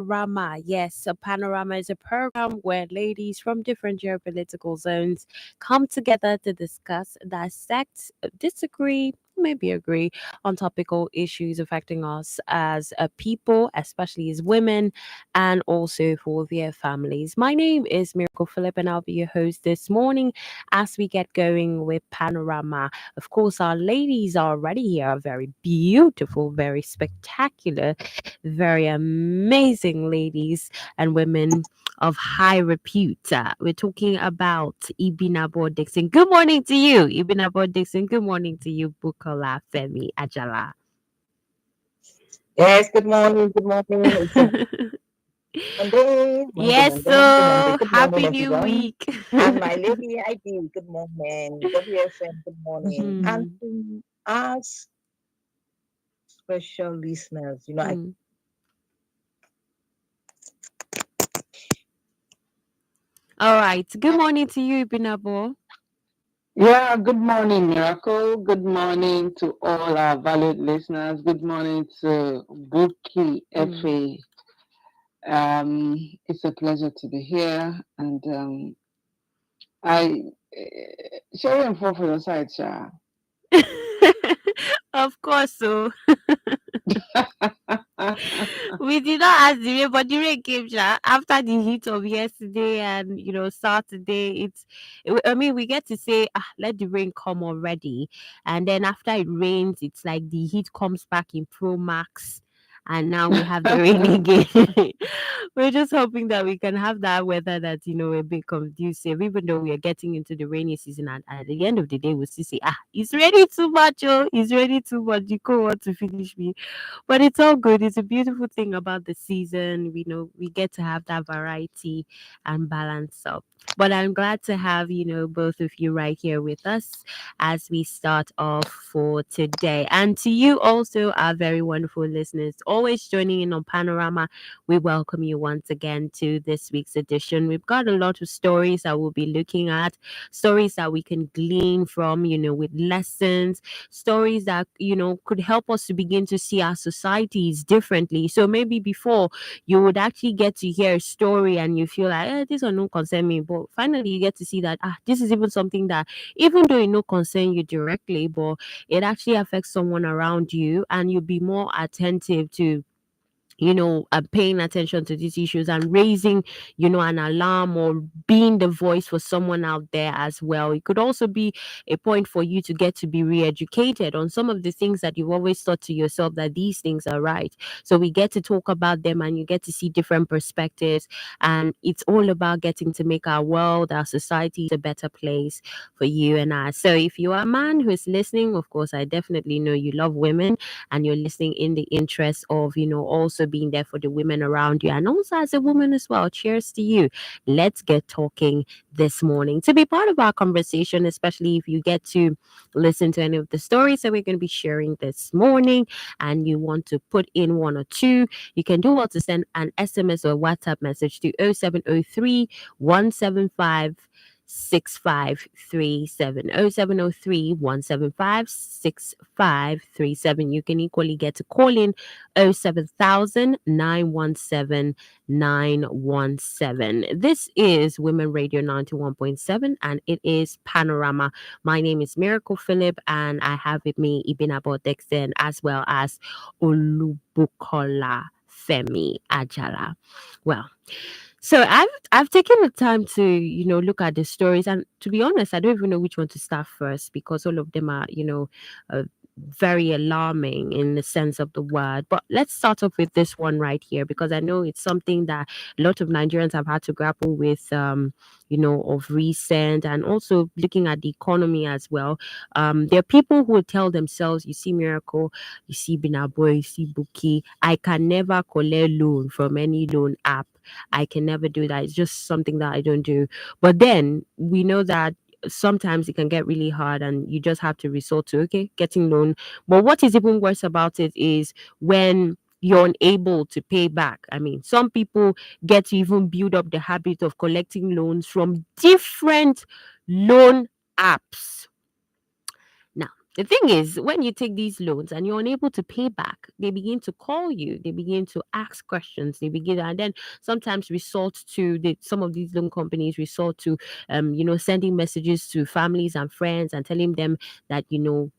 Panorama. Yes, a Panorama is a program where ladies from different geopolitical zones come together to discuss, dissect, disagree, maybe agree on topical issues affecting us as a people, especially as women, and also for their families. My name is Miracle Phillip, and I'll be your host this morning as we get going with Panorama. Of course, our ladies are already here, very beautiful, very spectacular, very amazing ladies and women of high repute. We're talking about Ibinabo Dixon. Good morning to you, Ibinabo Dixon. Good morning to you, Bukola Femi Ajala. Yes, good morning. Good morning. It's a Monday, Monday, Yes, Monday, Monday, Monday. so Good morning, happy new everyone. week. And my lady ID, good morning. WFM, good morning. And Mhm. to our special listeners, Mm. All right. Good morning to you, Ibinabo. Yeah, good morning, Miracle. Good morning to all our valued listeners. Good morning to Buki Mm. FA. It's a pleasure to be here, and I sharing for your side, Sha. Of course, so we did not ask the rain, but the rain came after the heat of yesterday and Saturday. I mean, we get to say, let the rain come already, and then after it rains, it's like the heat comes back in Pro Max. And now we have the rain again. We're just hoping that we can have that weather that's a bit conducive, even though we are getting into the rainy season. And at the end of the day, we'll still say, it's raining too much, oh, it's raining too much. You could want to finish me, but it's all good. It's a beautiful thing about the season. We know we get to have that variety and balance up. But I'm glad to have, both of you right here with us as we start off for today. And to you also, our very wonderful listeners, always joining in on Panorama, we welcome you once again to this week's edition. We've got a lot of stories that we'll be looking at, stories that we can glean from, with lessons, stories that could help us to begin to see our societies differently. So maybe before you would actually get to hear a story and you feel like, this one don't concern me, but finally you get to see that this is even something that, even though it no concern you directly, but it actually affects someone around you, and you'll be more attentive to paying attention to these issues and raising, an alarm or being the voice for someone out there as well. It could also be a point for you to get to be re-educated on some of the things that you've always thought to yourself that these things are right. So we get to talk about them and you get to see different perspectives. And it's all about getting to make our world, our society a better place for you and I. So if you are a man who is listening, of course, I definitely know you love women and you're listening in the interest of, also being there for the women around you. And also as a woman as well, cheers to you. Let's get talking this morning. To be part of our conversation, especially if you get to listen to any of the stories that we're going to be sharing this morning and you want to put in one or two, you can do well to send an SMS or WhatsApp message to 0703 175 6537 0703 175 6537. You can equally get to call in 07000 917 917. This is Women Radio 91.7 and it is Panorama. My name is Miracle Phillip and I have with me Ibinabo Dixon as well as Olubukola Femi Ajala. Well, so I've taken the time to look at the stories, and to be honest, I don't even know which one to start first because all of them are very alarming in the sense of the word. But let's start off with this one right here because I know it's something that a lot of Nigerians have had to grapple with, of recent, and also looking at the economy as well. There are people who would tell themselves, "You see, Miracle, you see, Binabo, you see, Buki, I can never collect loan from any loan app. I can never do that. It's just something that I don't do." But then we know that sometimes it can get really hard and you just have to resort to getting loan. But what is even worse about it is when you're unable to pay back. I mean, some people get to even build up the habit of collecting loans from different loan apps. The thing is, when you take these loans and you're unable to pay back, they begin to call you, they begin to ask questions, they begin, and then sometimes resort to some of these loan companies resort to, sending messages to families and friends and telling them that, you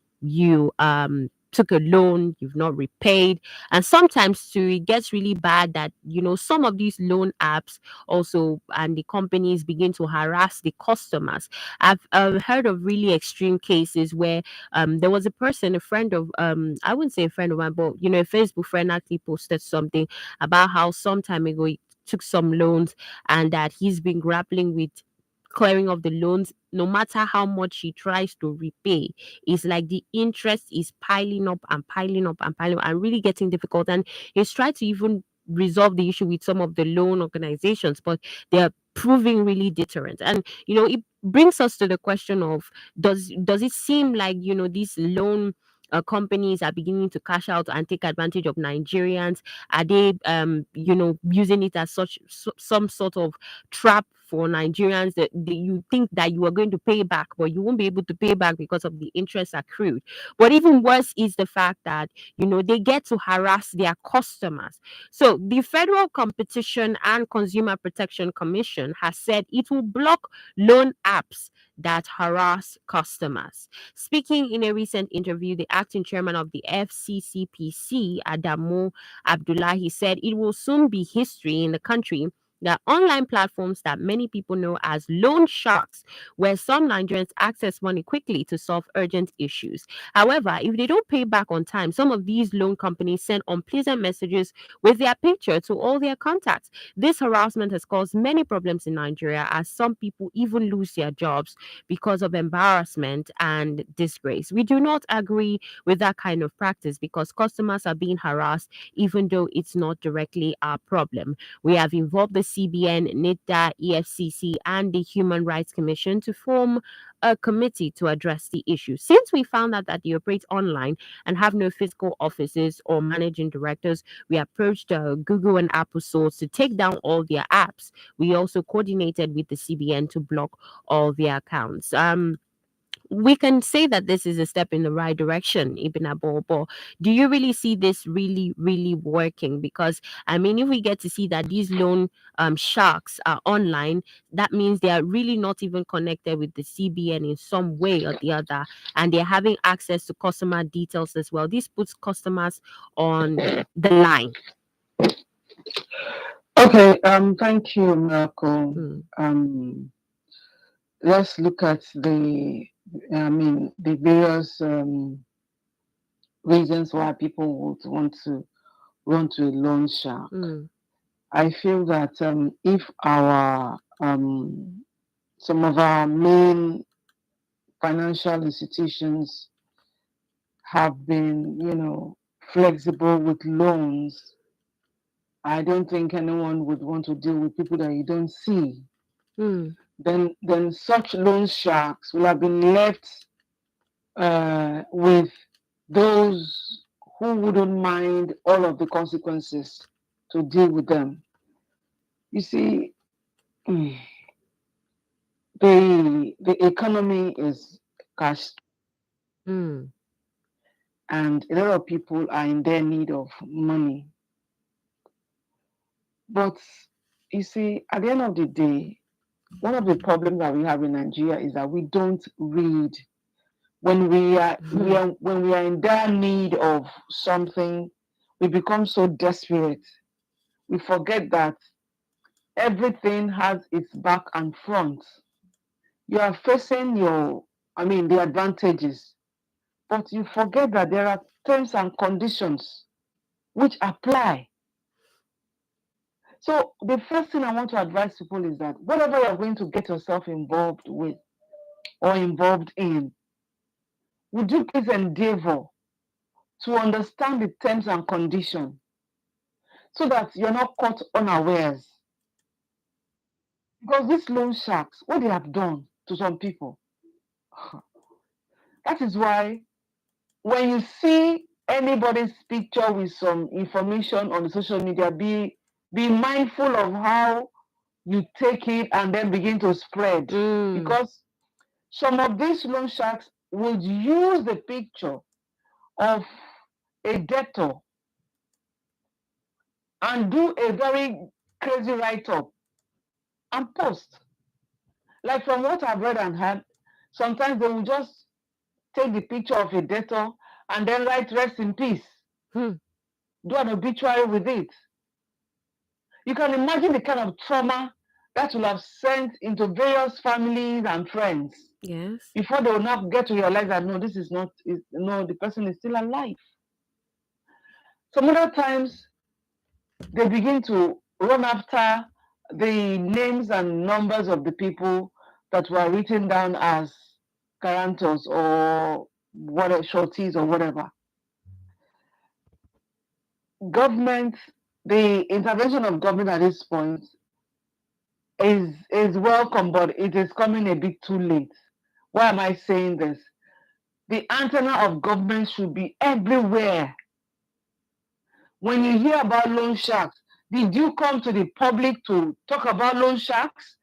took a loan, you've not repaid. And sometimes too, it gets really bad that, some of these loan apps also and the companies begin to harass the customers. I've heard of really extreme cases where there was a person, a friend of I wouldn't say a friend of mine, but a Facebook friend actually posted something about how some time ago he took some loans and that he's been grappling with clearing of the loans. No matter how much he tries to repay, it's like the interest is piling up and piling up and piling up and really getting difficult. And he's tried to even resolve the issue with some of the loan organizations, but they're proving really deterrent. And it brings us to the question of, does it seem like these loan companies are beginning to cash out and take advantage of Nigerians? Are they using it as some sort of trap for Nigerians, that you think that you are going to pay back, but you won't be able to pay back because of the interest accrued? But even worse is the fact that they get to harass their customers. So the Federal Competition and Consumer Protection Commission has said it will block loan apps that harass customers. Speaking in a recent interview, the acting chairman of the FCCPC, Adamu Abdullahi, said it will soon be history in the country that online platforms that many people know as loan sharks, where some Nigerians access money quickly to solve urgent issues. However, if they don't pay back on time, some of these loan companies send unpleasant messages with their picture to all their contacts. This harassment has caused many problems in Nigeria, as some people even lose their jobs because of embarrassment and disgrace. We do not agree with that kind of practice because customers are being harassed even though it's not directly our problem. We have involved the CBN, NIDA, EFCC, and the Human Rights Commission to form a committee to address the issue. Since we found out that they operate online and have no physical offices or managing directors, we approached Google and Apple stores to take down all their apps. We also coordinated with the CBN to block all their accounts. We can say that this is a step in the right direction, Ibn Abobo. Do you really see this really, really working? Because I mean, if we get to see that these loan sharks are online, that means they are really not even connected with the CBN in some way or the other, and they're having access to customer details as well. This puts customers on the line. Okay, thank you, Miracle. Mm, Let's look at the various reasons why people would want to run to a loan shark. mm, I feel that if our some of our main financial institutions have been, flexible with loans, I don't think anyone would want to deal with people that you don't see. mm, Then such loan sharks will have been left with those who wouldn't mind all of the consequences to deal with them. You see, mm, the economy is cash, mm, and a lot of people are in their need of money. But you see, at the end of the day, one of the problems that we have in Nigeria is that we don't read. When we are in dire need of something, we become so desperate. We forget that everything has its back and front. You are facing the advantages, but you forget that there are terms and conditions which apply. So the first thing I want to advise people is that whatever you're going to get yourself involved with or involved in, would you please endeavor to understand the terms and conditions so that you're not caught unawares? Because these loan sharks, what they have done to some people, that is why when you see anybody's picture with some information on the social media, be mindful of how you take it and then begin to spread. mm, Because some of these loan sharks would use the picture of a debtor and do a very crazy write-up and post. Like from what I've read and heard, sometimes they will just take the picture of a debtor and then write rest in peace, Hmm. do an obituary with it. You can imagine the kind of trauma that will have sent into various families and friends Yes. before they will not get to realize that no, this is not, no, the person is still alive. Some other times they begin to run after the names and numbers of the people that were written down as guarantors or whatever, shorties or whatever. Government, the intervention of government at this point is welcome, but it is coming a bit too late. Why am I saying this? The antenna of government should be everywhere. When you hear about loan sharks, did you come to the public to talk about loan sharks?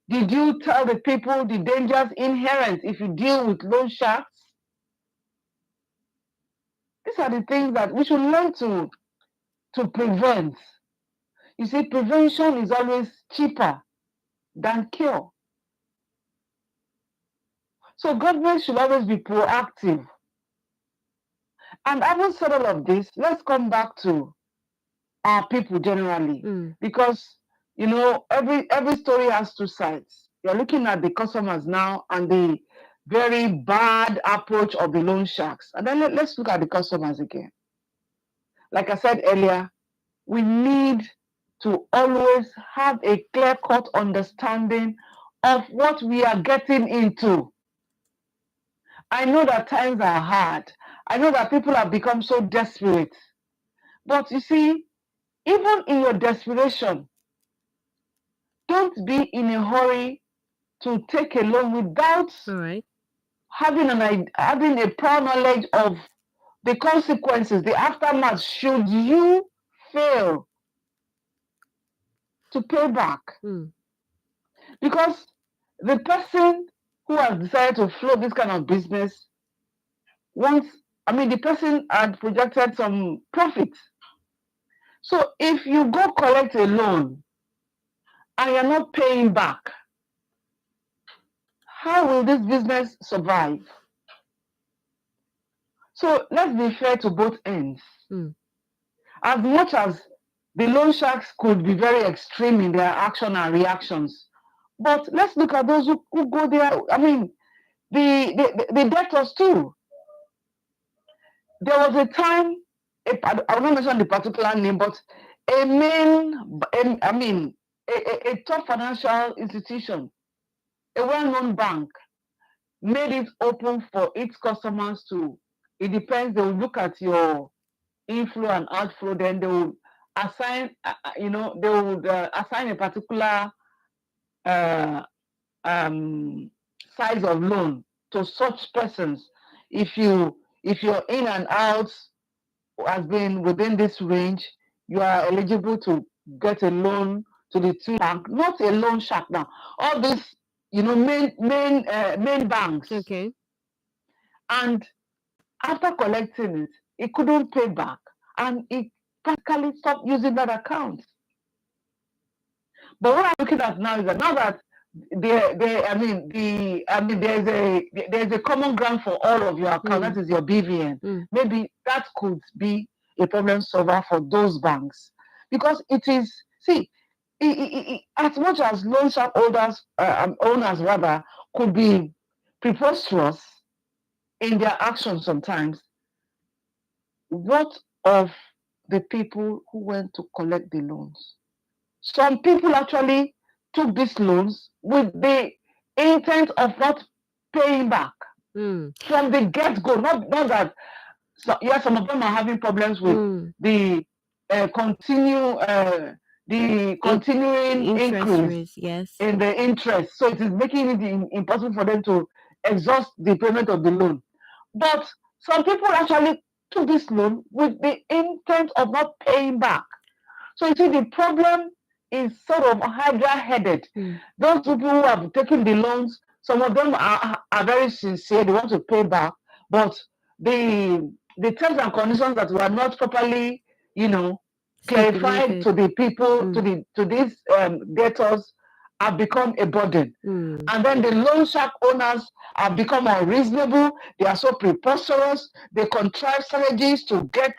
Did you tell the people the dangers inherent if you deal with loan sharks? These are the things that we should learn to prevent. You see, prevention is always cheaper than cure. So government should always be proactive. And having said all of this, let's come back to our people generally, because every story has two sides. You're looking at the customers now and the very bad approach of the loan sharks, and then let's look at the customers again. Like I said earlier, we need to always have a clear-cut understanding of what we are getting into. I know that times are hard. I know that people have become so desperate. But you see, even in your desperation, don't be in a hurry to take a loan without having having a prior knowledge of the consequences, the aftermath, should you fail to pay back. Because the person who has decided to float this kind of business the person had projected some profit. So if you go collect a loan and you're not paying back, how will this business survive? So let's be fair to both ends. As much as the loan sharks could be very extreme in their action and reactions, but let's look at those who go there. I mean, the debtors too. There was a time, I will not mention the particular name, but a top financial institution, a well-known bank, made it open for its customers to, it depends, they will look at your inflow and outflow, then they will assign, assign a particular size of loan to such persons. If your in and out has been within this range, you are eligible to get a loan to the bank, not a loan shark now. All these, main banks. Okay. And after collecting it, it couldn't pay back, and it practically stopped using that account. But what I'm looking at now is that now that there's a common ground for all of your accounts, that is your BVN. Maybe that could be a problem solver for those banks, because it is, as much as loan shark holders, owners rather, could be preposterous in their actions sometimes, what of the people who went to collect the loans? Some people actually took these loans with the intent of not paying back from the get-go. Not that, some of them are having problems with the continuing increase in the interest. So it is making it impossible for them to exhaust the payment of the loan. But some people actually took this loan with the intent of not paying back. So you see, the problem is sort of hydra-headed. Those people who have taken the loans, Some of them are very sincere, they want to pay back, but the terms and conditions that were not properly, you know, clarified Stipulated. to the people, Mm. to these debtors, have become a burden. Mm. And then the loan shark owners have become unreasonable. They are so preposterous. They contrive strategies to get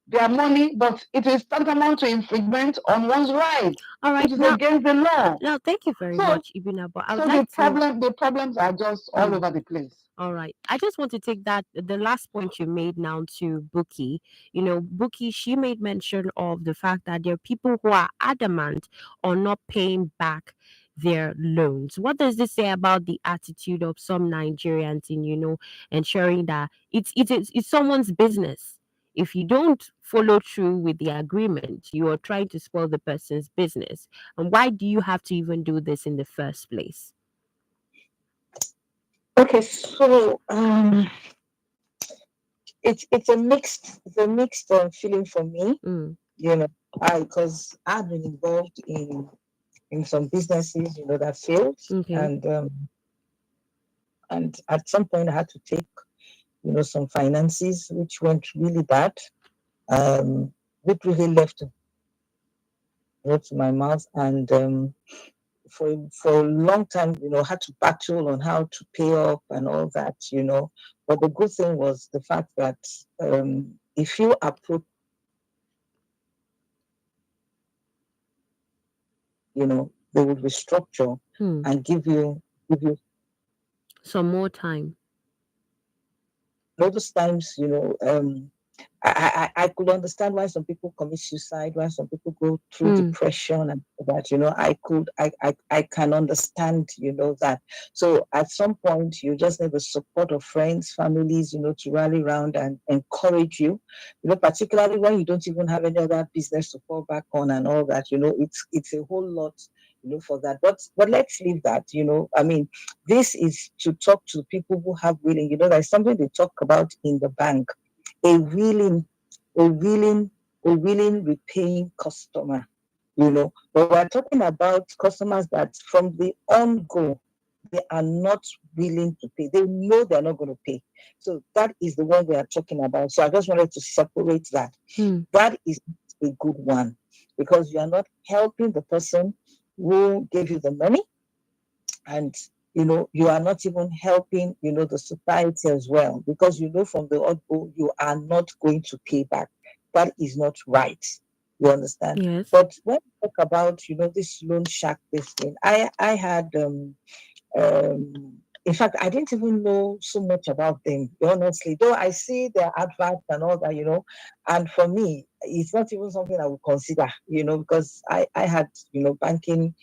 their money, but it is tantamount to infringement on one's right, All right. which is against the law. Now, thank you very So, much, Ibina. But I would so like to. the problems are just all Mm. over the place. All right. I just want to take that the last point you made now to Bookie. You know, Bookie, she made mention of the fact that there are people who are adamant on not paying back their loans. What does this say about the attitude of some Nigerians in, ensuring that it's someone's business? If you don't follow through with the agreement, you are trying to spoil the person's business. And why do you have to even do this in the first place? Okay, so it's a mixed feeling for me. Mm, You know, I because I've been involved in some businesses, that failed, okay. and at some point I had to take, some finances which went really bad, which really left to my mouth, and for a long time, had to battle on how to pay up and all that. But the good thing was the fact that if you approach, they would restructure Hmm. and give you Some more time. those times, I could understand why some people commit suicide, why some people go through Hmm. depression and all that. I can understand, that. So at some point, you just need the support of friends, families, to rally around and encourage you, particularly when you don't even have any other business to fall back on and all that. It's a whole lot, for that. But let's leave that. I mean, this is to talk to people who have willing. There's something they talk about in the bank, a willing, a willing, a willing repaying customer. But we're talking about customers that from the on-go, they are not willing to pay. They know they're not going to pay. So that is the one we are talking about. So I just wanted to separate that. Hmm. That is a good one, because you are not helping the person who gave you the money, and you are not even helping the society as well, because from the oddball you are not going to pay back. That is not right. You understand? Yes. But when we talk about this loan shark, this thing, I had in fact, I didn't even know so much about them, honestly, though I see their adverts and all that. And for me, it's not even something I would consider, because I had banking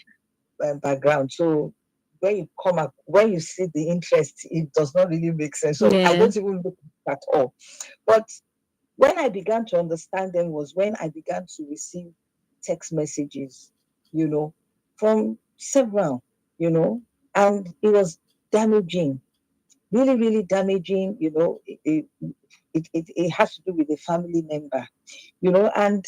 background. So when you see the interest, it does not really make sense. So I Yeah. don't even look at all. But when I began to understand them was when I began to receive text messages, you know, from several, and it was damaging, really, really damaging. It has to do with a family member, and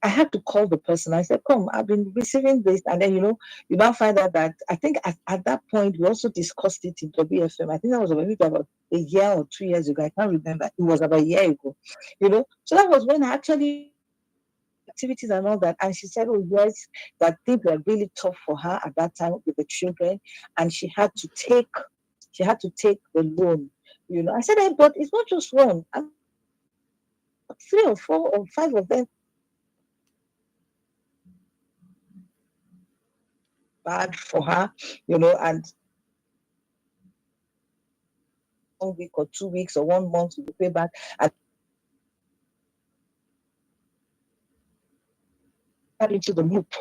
I had to call the person. I said, "Come, I've been receiving this," and then you now find out that I think at that point we also discussed it in WFM. I think that was maybe about a year or 2 years ago. I can't remember. It was about a year ago. So that was when I actually activities and all that. And she said, "Oh yes, that things were really tough for her at that time with the children, and she had to take the loan." I said, "But it's not just one. I mean, 3 or 4 or 5 of them bad for her, and 1 week or 2 weeks or 1 month to pay back." And got into the loop,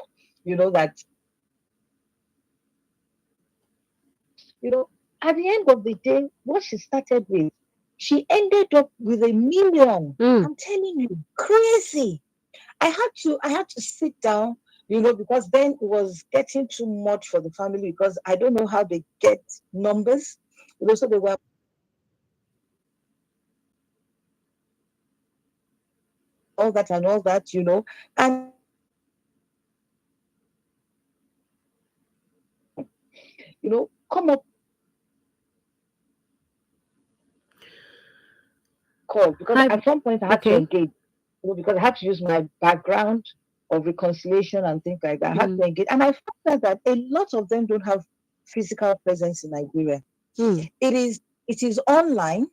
that you know at the end of the day, what she started with, she ended up with 1 million. Mm. I'm telling you, crazy. I had to sit down, because then it was getting too much for the family, because I don't know how they get numbers. So they were all that, and come up. call because Hi. at some point I had to Okay. engage, because I had to use my background of reconciliation and things like that. I had Mm. to engage, and I found out that a lot of them don't have physical presence in Nigeria. Mm. It is online,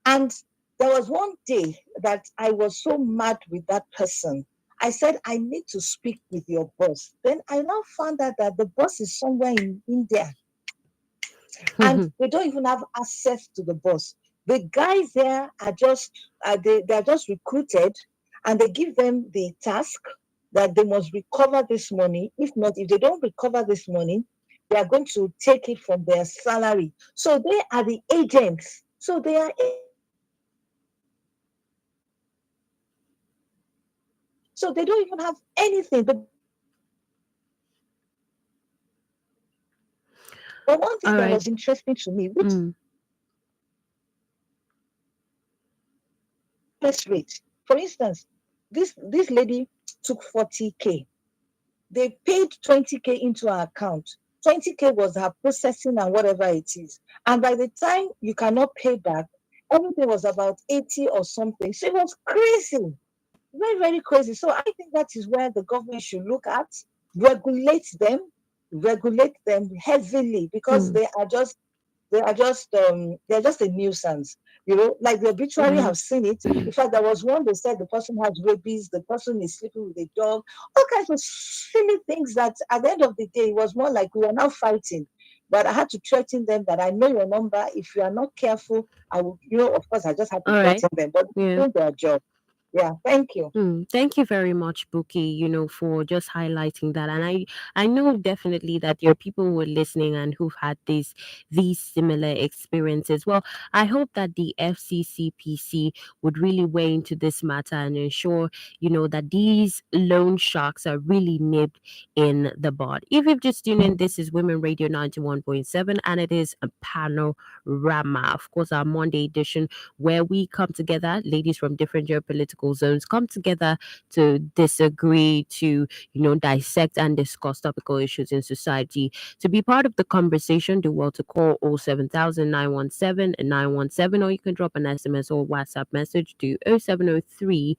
and there was one day that I was so mad with that person. I said, I need to speak with your boss. Then I now found out that the boss is somewhere in India, and they don't even have access to the boss. The guys there are just they are just recruited, and they give them the task that they must recover this money. If not, if they don't recover this money, they are going to take it from their salary. So they are the agents. So they are so they don't even have anything. But one thing All that right. was interesting to me, which Mm. interest rate, for instance, this lady took 40K. They paid 20K into her account. 20K was her processing and whatever it is. And by the time you cannot pay back, everything was about 80 or something. So it was crazy, very, very crazy. So I think that is where the government should look at, regulate them, regulate them heavily, because Mm. they're just a nuisance. Like the obituary Mm. have seen it. In fact, there was one they said the person has rabies, the person is sleeping with a dog, all kinds of silly things that at the end of the day it was more like we were now fighting. But I had to threaten them that I know your number. If you are not careful, I will, of course I just had to All right. threaten them, but Yeah. doing their job. Yeah, thank you. Thank you very much, Buki, for just highlighting that. And I know definitely that there are people who are listening and who've had these similar experiences. Well, I hope that the FCCPC would really weigh into this matter and ensure, that these loan sharks are really nipped in the bud. If you've just tuned in, this is Women Radio 91.7, and it is a panorama. Of course, our Monday edition where we come together, ladies from different geopolitical zones come together to disagree, to, dissect and discuss topical issues in society. To be part of the conversation, do well to call 07000 917 or you can drop an SMS or WhatsApp message to 0703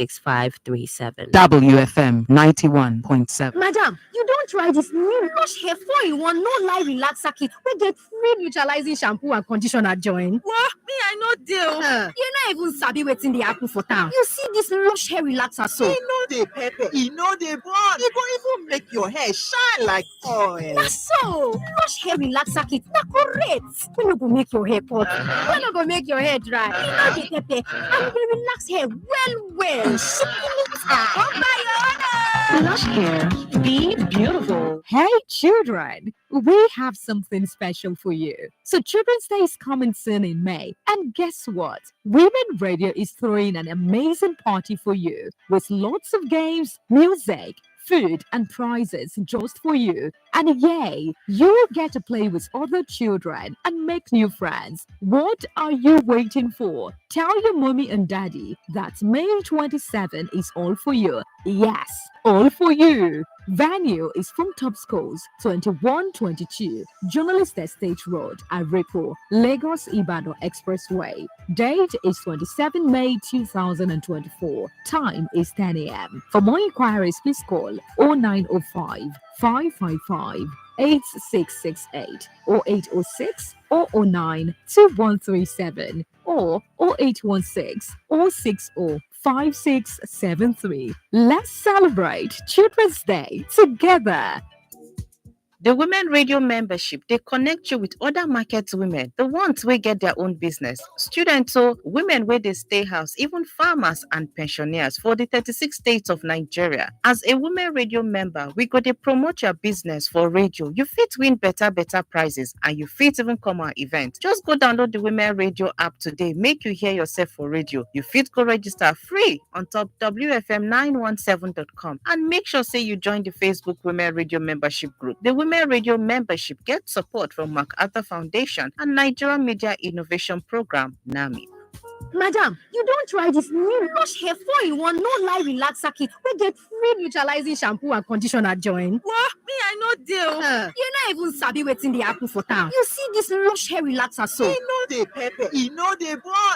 1756537. WFM 91.7. Madam, you don't try this new lush hair 4-in-1 no lie relaxer kit. We get free neutralizing shampoo and conditioner join. What? Me, I no deal. You not even sabi wetin dey happen for town. You see this lush hair relaxer so. E no dey pepper, e no dey burn. E go even make your hair shine like oil. Na so, lush hair relaxer kit na correct. We no go make your hair cut. We no go make your hair dry. E no dey pepper and dey relax hair well. Come buy your own. Lush Hair, be beautiful. Hey, children, we have something special for you. So, Children's Day is coming soon in May. And guess what? Women Radio is throwing an amazing party for you with lots of games, music, food, and prizes just for you. And yay, you will get to play with other children and make new friends. What are you waiting for? Tell your mommy and daddy that May 27 is all for you. Yes, all for you. Venue is from Top Schools 2122 Journalist Estate Road, Arepo, Lagos Ibadan Expressway. Date is 27 May 2024. Time is 10 a.m. For more inquiries, please call 0905 555 8668 or 806 009 2137 or 0816 060 5673. Let's celebrate Children's Day together. The Women Radio membership, they connect you with other market women, the ones who get their own business, students, so women where they stay house, even farmers and pensioners for the 36 states of Nigeria. As a Women Radio member, we go to promote your business for radio. You fit win better prizes and you fit even come our event. Just go download the Women Radio app today, make you hear yourself for radio. You fit go register free on top WFM917.com and make sure say you join the Facebook Women Radio membership group. The Women Radio membership gets support from MacArthur Foundation and Nigerian Media Innovation Program, NAMI. Madam, you don't try this new Lush Hair 4-in-1 no lie relaxer kit. We get free neutralizing shampoo and conditioner join. What? Me, I no deal. You're not even sabi wetin dey happen for town. You see this Lush Hair relaxer so. E no dey pepper, e no dey burn.